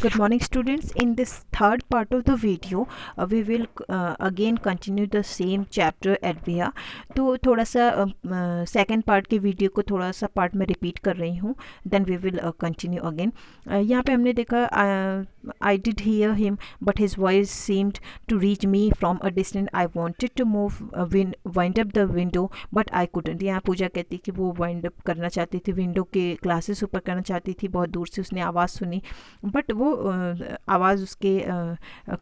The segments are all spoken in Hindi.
Good morning students. In this third part of the video we will again continue the same chapter Advia. तो थोड़ा सा सेकेंड पार्ट के वीडियो को थोड़ा सा पार्ट में रिपीट कर रही हूँ, then we will continue again. यहाँ पे हमने देखा I did hear him but his voice seemed to reach me from a distance. I wanted to move wind up the window but I couldn't. यहाँ पूजा कहती कि वो वाइंड अप करना चाहती थी, विंडो के ग्लासेस ऊपर करना चाहती थी. बहुत दूर से उसने आवाज़ सुनी बट वो आवाज़ उसके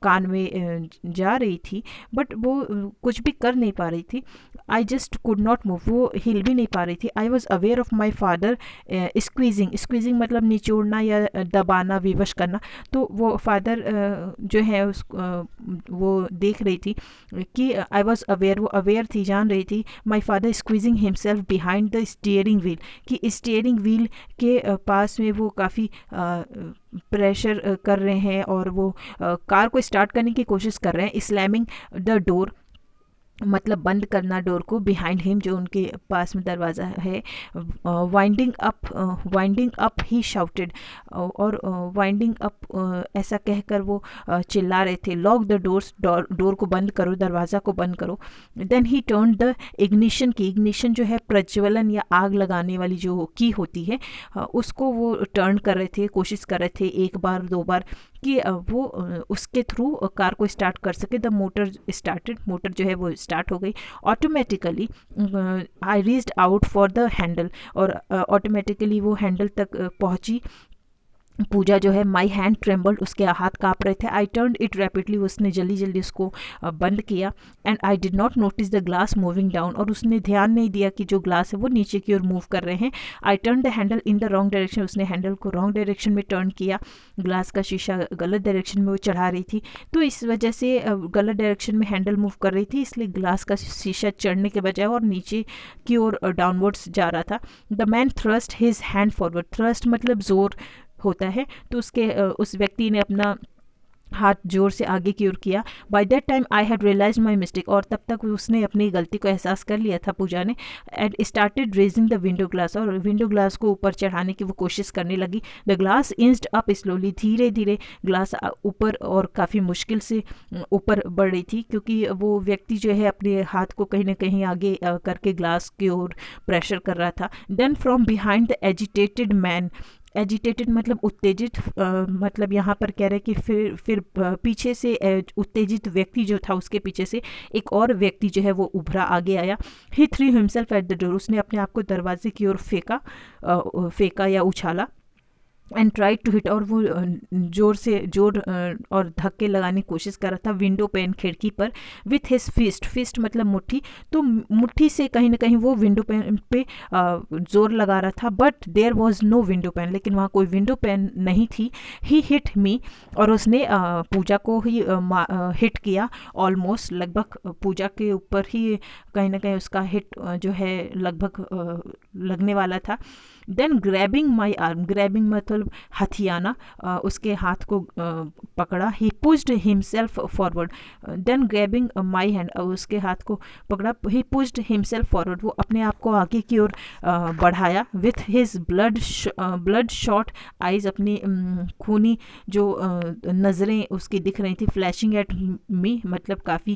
कान में जा रही थी बट वो कुछ भी कर नहीं पा रही थी. I just could not move, वो हिल भी नहीं पा रही थी. I was aware of my father squeezing मतलब निचोड़ना या दबाना, विवश करना. तो वो फादर जो है वो देख रही थी कि आई वॉज अवेयर, वो अवेयर थी, जान रही थी. My father squeezing himself behind the steering wheel, कि स्टीयरिंग व्हील के पास में वो काफ़ी प्रेशर कर रहे हैं और वो कार को स्टार्ट करने की कोशिश कर रहे हैं. स्लैमिंग द डोर मतलब बंद करना डोर को, बिहाइंड हिम जो उनके पास में दरवाज़ा है. वाइंडिंग अप ही शाउटेड, और वाइंडिंग अप ऐसा कहकर वो चिल्ला रहे थे. लॉक द डोर्स, डोर को बंद करो, दरवाज़ा को बंद करो. Then he turn the ignition key, ignition जो है प्रज्वलन या आग लगाने वाली जो की होती है उसको वो टर्न कर रहे थे, कोशिश कर रहे थे एक बार दो बार कि वो उसके थ्रू कार को स्टार्ट कर सके. द मोटर स्टार्टेड, मोटर जो है वो स्टार्ट हो गई. Automatically I reached out for the handle, और ऑटोमेटिकली वो हैंडल तक पहुंची. पूजा जो है, माई हैंड ट्रेम्बल्ड, उसके हाथ काँप रहे थे. आई टर्न इट रैपिडली, उसने जल्दी जल्दी उसको बंद किया. And I did not notice the glass moving down, और उसने ध्यान नहीं दिया कि जो ग्लास है वो नीचे की ओर मूव कर रहे हैं. I turn the handle in the wrong direction, उसने हैंडल को रॉन्ग डायरेक्शन में टर्न किया. ग्लास का शीशा गलत डायरेक्शन में वो चढ़ा रही थी, तो इस वजह से गलत डायरेक्शन में हैंडल मूव कर रही थी, इसलिए ग्लास का शीशा चढ़ने के बजाय और नीचे की ओर डाउनवर्ड्स जा रहा था. The man thrust his hand forward, thrust मतलब जोर होता है, तो उस व्यक्ति ने अपना हाथ जोर से आगे की ओर किया. By that time I had realise my mistake, और तब तक उसने अपनी गलती को एहसास कर लिया था पूजा ने. And started raising the window glass, और विंडो ग्लास को ऊपर चढ़ाने की वो कोशिश करने लगी. द ग्लास इंस्ड अप स्लोली, धीरे धीरे ग्लास ऊपर और काफ़ी मुश्किल से ऊपर बढ़ रही थी, क्योंकि वो व्यक्ति जो है अपने हाथ को कहीं ना कहीं आगे करके ग्लास की ओर प्रेशर कर रहा था. Then from behind the agitated man, agitated मतलब उत्तेजित, मतलब यहाँ पर कह रहे हैं कि फिर पीछे से उत्तेजित व्यक्ति जो था उसके पीछे से एक और व्यक्ति जो है वो उभरा आगे आया. He threw himself at the door, उसने अपने आप को दरवाजे की ओर फेंका या उछाला. एंड ट्राई टू हिट, और वो जोर और धक्के लगाने की कोशिश कर रहा था विंडो पेन, खिड़की पर. विथ हिज फिस्ट मतलब मुट्ठी, तो मुट्ठी से कहीं ना कहीं वो विंडो पेन पे जोर लगा रहा था. But there was no window pane, लेकिन वहाँ कोई विंडो पेन नहीं थी. ही हिट मी, और उसने पूजा को ही हिट किया. ऑलमोस्ट लगभग पूजा के ऊपर ही कहीं ना कहीं उसका हिट जो है लगभग लगने वाला था. Then grabbing my arm, grabbing मतलब हथियाना, उसके हाथ को पकड़ा. He pushed himself forward, then grabbing my hand, उसके हाथ को पकड़ा. ही पुश्ड हिमसेल्फ फॉरवर्ड, वो अपने आप को आगे की ओर बढ़ाया. With his blood shot eyes, अपनी खूनी जो नज़रें उसकी दिख रही थी. फ्लैशिंग एट मी मतलब काफ़ी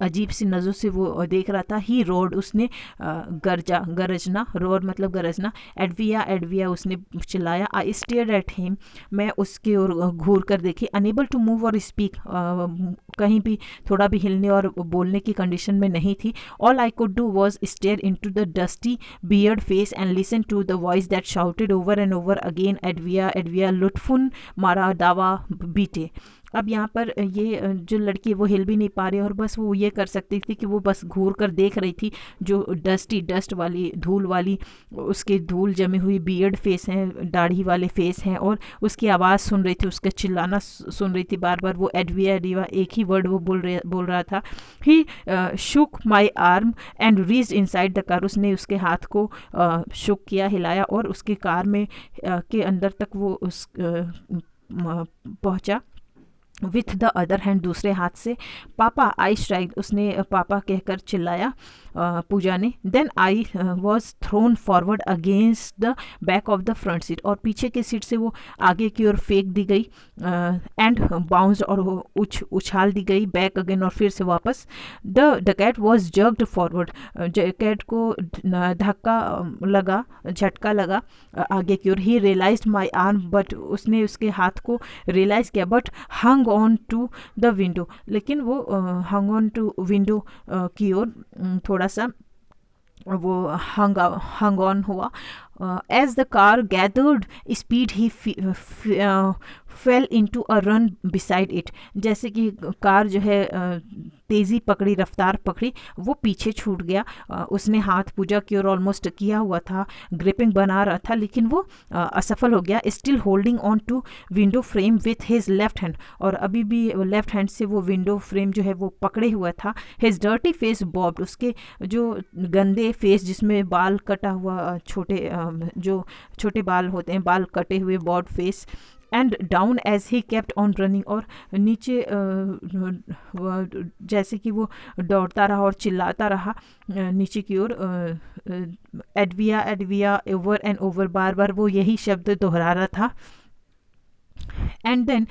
अजीब सी नज़रों से वो देख रहा था. ही रोड, उसने गरजना, रोड मतलब गरजना. एडविया उसने चिल्लाया. आई स्टेयर्ड एट हिम, मैं उसकी ओर घूर कर देखी. अनेबल टू मूव और स्पीक, कहीं भी थोड़ा भी हिलने और बोलने की कंडीशन में नहीं थी. All I could do was stare into the dusty beard face and listen to the voice that shouted over and over again, एडविया लुत्फुन मारा दावा बीटे. अब यहाँ पर ये जो लड़की है वो हिल भी नहीं पा रही, और बस वो ये कर सकती थी कि वो बस घूर कर देख रही थी जो डस्ट वाली, धूल वाली, उसके धूल जमी हुई बियर्ड फेस हैं, दाढ़ी वाले फेस हैं, और उसकी आवाज़ सुन रही थी, उसका चिल्लाना सुन रही थी बार बार. वो एडविया एक ही वर्ड वो बोल रहा था. He shook my arm and reached inside the car, उसने उसके हाथ को शुक किया, हिलाया, और उसके कार में के अंदर तक वो उस पहुँचा. विथ द अदर हैंड, दूसरे हाथ से। पापा आई स्ट्राइक, उसने पापा कहकर चिल्लाया पूजा ने। Then I was thrown forward against the back of the front seat, और पीछे की सीट से वो आगे की ओर फेंक दी गई। एंड बाउंस्ड, और वो उछाल दी गई बैक अगेन, और फिर से वापस। The cat was jerked forward, cat को धक्का लगा, झटका लगा आगे की ओर। He realised my arm, but उसने उसके हाथ को रियलाइज़ किया, but hung on to the window, लेकिन वो हंग ऑन टू विंडो की ओर थोड़ा सा वो हंग ऑन हुआ। As the car gathered speed he fell into a run beside it, जैसे कि कार जो है तेज़ी पकड़ी, रफ्तार पकड़ी, वो पीछे छूट गया। उसने हाथ पूजा की ओर ऑलमोस्ट किया हुआ था, ग्रिपिंग बना रहा था, लेकिन वो असफल हो गया। Still holding on to window frame with his left hand, और अभी भी लेफ्ट हैंड से वो विंडो फ्रेम जो है वो पकड़े हुआ था। हिज डर्टी फेस बॉब्ड, उसके जो गंदे फेस जिसमें बाल कटा हुआ, जो छोटे बाल होते हैं, बाल कटे हुए, bald face. And down as he kept on running, और नीचे जैसे कि वो दौड़ता रहा और चिल्लाता रहा नीचे की ओर, एडविया एडविया, ओवर एंड ओवर, बार बार वो यही शब्द दोहरा रहा था। And then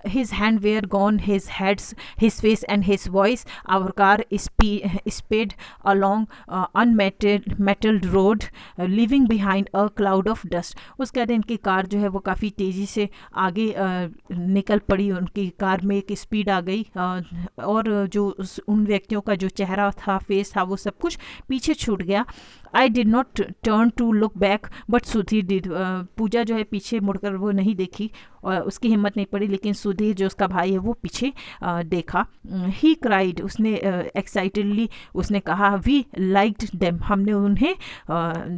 his hand were gone, his face and his voice. Our car sped along unmetalled road, leaving behind a cloud of dust. उसके बाद इनकी कार जो है वो काफ़ी तेज़ी से आगे निकल पड़ी, उनकी कार में एक स्पीड आ गई, और जो उन व्यक्तियों का जो चेहरा था, फेस था, वो सब कुछ पीछे छूट गया। I did not turn to look back but Sudhir did, Pooja जो है पीछे मुड़कर वो नहीं देखी, और उसकी हिम्मत नहीं पड़ी, लेकिन सुधीर जो उसका भाई है वो पीछे देखा। ही क्राइड, उसने एक्साइटेडली उसने कहा, वी लाइक्ड देम, हमने उन्हें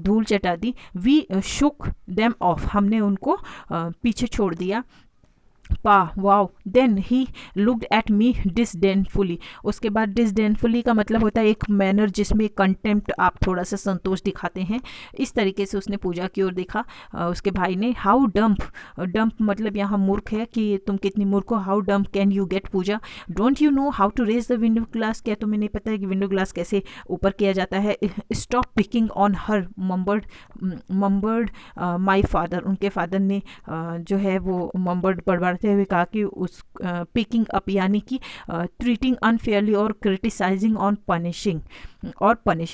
धूल चटा दी। वी शुक देम ऑफ, हमने उनको पीछे छोड़ दिया। Pa wow, then he looked at me disdainfully, उसके बाद डिसडेनफुली का मतलब होता है एक मैनर जिसमें कंटेम्प्ट, आप थोड़ा सा संतोष दिखाते हैं, इस तरीके से उसने पूजा की ओर देखा। उसके भाई ने हाउ डम्प, डम्प मतलब यहाँ मूर्ख है कि तुम कितनी मूर्ख हो। How dumb can you get Puja, don't you know how to raise the window glass, क्या तुम्हें नहीं पता है कि विंडो ग्लास कैसे ऊपर किया जाता है। Stop picking on her, mumbled my father, उनके फादर ने जो है वो मम्बर्ड बड़बड़ाते हुए कहा कि उस पिकिंग अप यानी कि ट्रीटिंग अनफेयरली और क्रिटिसाइजिंग ऑन पनिशिंग,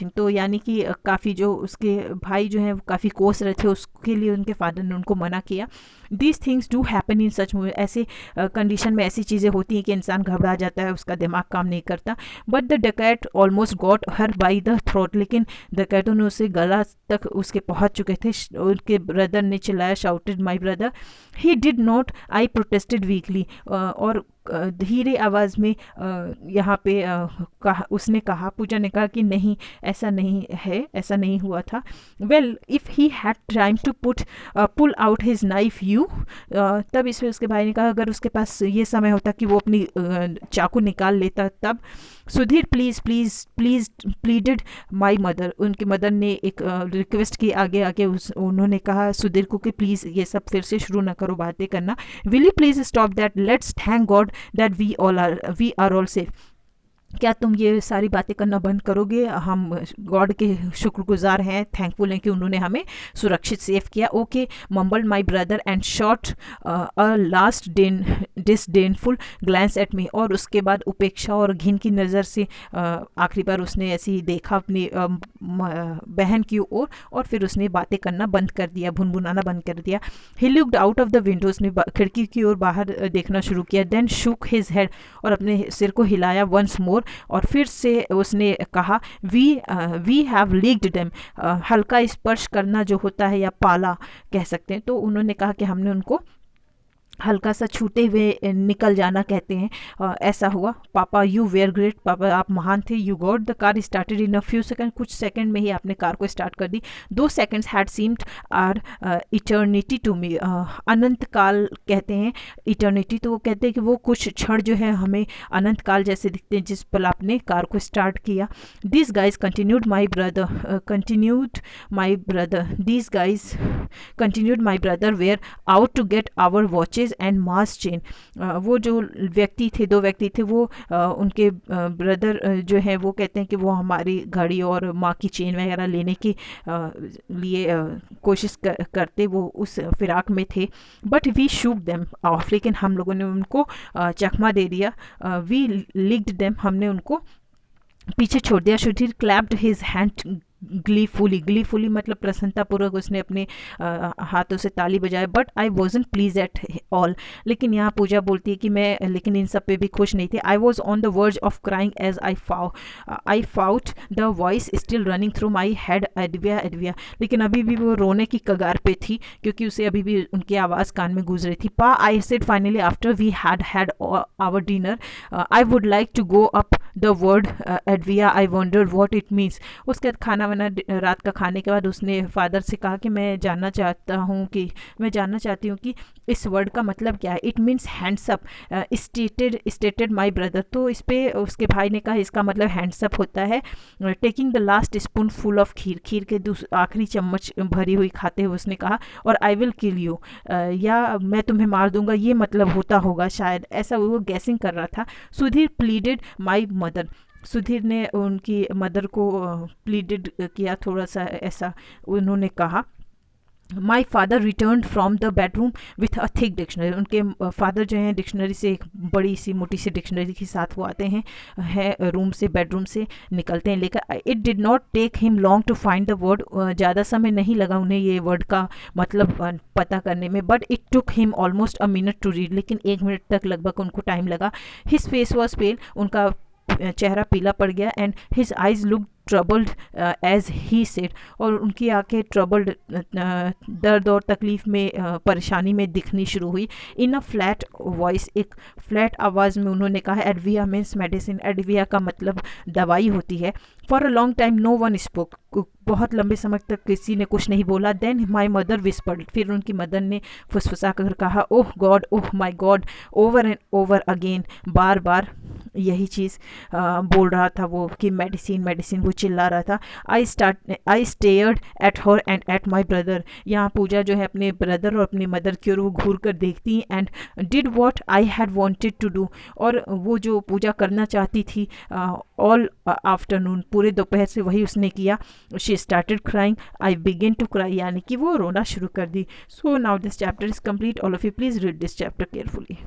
तो यानी कि काफ़ी जो उसके भाई जो हैं वो काफ़ी कोस रहे थे, उसके लिए उनके फादर ने उनको मना किया। These things do happen in such, ऐसे कंडीशन में ऐसी चीज़ें होती हैं कि इंसान घबरा जाता है, उसका दिमाग काम नहीं करता। But the Duckett almost got her by the throat, लेकिन डकैटों ने उसे गला तक उसके पहुंच चुके थे। उनके ब्रदर ने चिल्लाया, shouted my brother, he did not, I protested weakly, और धीरे आवाज़ में यहाँ पे उसने कहा, पूजा ने कहा कि नहीं, ऐसा नहीं है, ऐसा नहीं हुआ था। Well if he had time to pull out his knife you, तब इसमें उसके भाई ने कहा अगर उसके पास ये समय होता कि वो अपनी चाकू निकाल लेता तब। Sudhir please please please pleaded my mother, उनकी मदर ने एक रिक्वेस्ट की आगे आगे, उन्होंने कहा सुधीर को कि प्लीज़ ये सब फिर से शुरू ना करो बातें करना। Will you please stop that, let's thank God that we are all safe, क्या तुम ये सारी बातें करना बंद करोगे? हम गॉड के शुक्रगुजार हैं, थैंकफुल हैं कि उन्होंने हमें सुरक्षित सेफ किया। Okay mumbled my brother and shot a last disdainful glance at me, और उसके बाद उपेक्षा और घिन की नज़र से आखिरी बार उसने ऐसे ही देखा अपनी बहन की ओर, और फिर उसने बातें करना बंद कर दिया, भुनभुनाना बंद कर दिया। He looked out of the window, उसने खिड़की की ओर बाहर देखना शुरू किया। देन शुक हिज हेड, और अपने सिर को हिलाया वंस मोर, और फिर से उसने कहा वी हैव लीक्ड देम, हल्का स्पर्श करना जो होता है या पाला कह सकते हैं, तो उन्होंने कहा कि हमने उनको हल्का सा छूते हुए निकल जाना कहते हैं, ऐसा हुआ। पापा यू वेयर ग्रेट, पापा आप महान थे। You got the car started in a few second, कुछ सेकंड में ही आपने कार को स्टार्ट कर दी। 2 seconds had seemed are eternity to me, अनंत काल कहते हैं इटर्निटी, तो वो कहते हैं कि वो कुछ क्षण जो है हमें अनंत काल जैसे दिखते हैं जिस पल आपने कार को स्टार्ट किया। This guys continued my brother were out to get our watches luggages and mass chain. वो जो व्यक्ति थे, 2 व्यक्ति थे, वो उनके ब्रदर जो है वो कहते हैं कि वो हमारी घड़ी और माँ की चेन वगैरह लेने की लिए कोशिश करते वो उस फिराक में थे। But we shook them off, लेकिन हम लोगों ने उनको चकमा दे दिया। वी लिक्ड देम, हमने उनको पीछे छोड़ दिया। Sudhir clapped his hand gleefully मतलब प्रसन्नतापूर्वक उसने अपने हाथों से ताली बजाए। But I wasn't please at all, लेकिन यहाँ पूजा बोलती है कि मैं लेकिन इन सब पे भी खुश नहीं थी। I was on the verge of crying as I fought the voice still running through my head, एडविया एडविया, लेकिन अभी भी वो रोने की कगार पे थी क्योंकि उसे अभी भी उनकी आवाज़ कान में गूंज रही थी। Pa, I said finally after we had our dinner, I would like to go up the word एडविया, I wonder what it means. उसके बाद खाना वाना रात का खाने के बाद उसने फादर से कहा कि मैं जानना चाहती हूँ कि इस वर्ड का मतलब क्या है। It means hands up, stated my brother. तो इस पे उसके भाई ने कहा इसका मतलब हैंड्सअप होता है taking the last spoonful of kheer के आखिरी चम्मच भरी हुई खाते हुए उसने कहा, और आई विल किल यू, या मैं तुम्हें मार दूंगा, ये मतलब होता होगा शायद, ऐसा वो गैसिंग कर रहा था। Sudhir pleaded my mother, Sudhir ने उनकी मदर को प्लीडेड किया, थोड़ा सा ऐसा उन्होंने कहा। My father return from the bedroom with a thick dictionary, उनके फादर जो हैं डिक्शनरी से, एक बड़ी सी मोटी सी डिक्शनरी के साथ वो आते हैं रूम से, बेडरूम से निकलते हैं लेकर। It did not take him long to find the word, ज़्यादा समय नहीं लगा उन्हें ये वर्ड का मतलब पता करने में। But it took him almost a minute to read, लेकिन 1 मिनट तक लगभग उनको टाइम लगा। हिज फेस वॉज पेल, उनका चेहरा पीला पड़ गया। And his eyes look troubled as he said, और उनकी आंखें ट्रबल्ड दर्द और तकलीफ़ में परेशानी में दिखनी शुरू हुई। इन अ फ्लैट वॉइस, एक फ्लैट आवाज़ में उन्होंने कहा, एडविया मीन्स मेडिसिन, एडविया का मतलब दवाई होती है। For a long time no one spoke, बहुत लंबे समय तक किसी ने कुछ नहीं बोला। देन माई मदर विस्पर्ड, फिर उनकी मदर ने फुसफुसा कर कहा, oh my God, over and over again, बार बार यही चीज़ बोल रहा था वो कि मेडिसिन वो चिल्ला रहा था। I stared at her and at my brother, यहाँ पूजा जो है अपने ब्रदर और अपनी मदर की ओर वो घूर कर देखती। And did what I had wanted to do, और वो जो पूजा करना चाहती थी ऑल आफ्टरनून, पूरे दोपहर से वही उसने किया। She started crying, I begin to cry, यानी कि वो रोना शुरू कर दी। So now this chapter is complete. All of you please read this chapter carefully.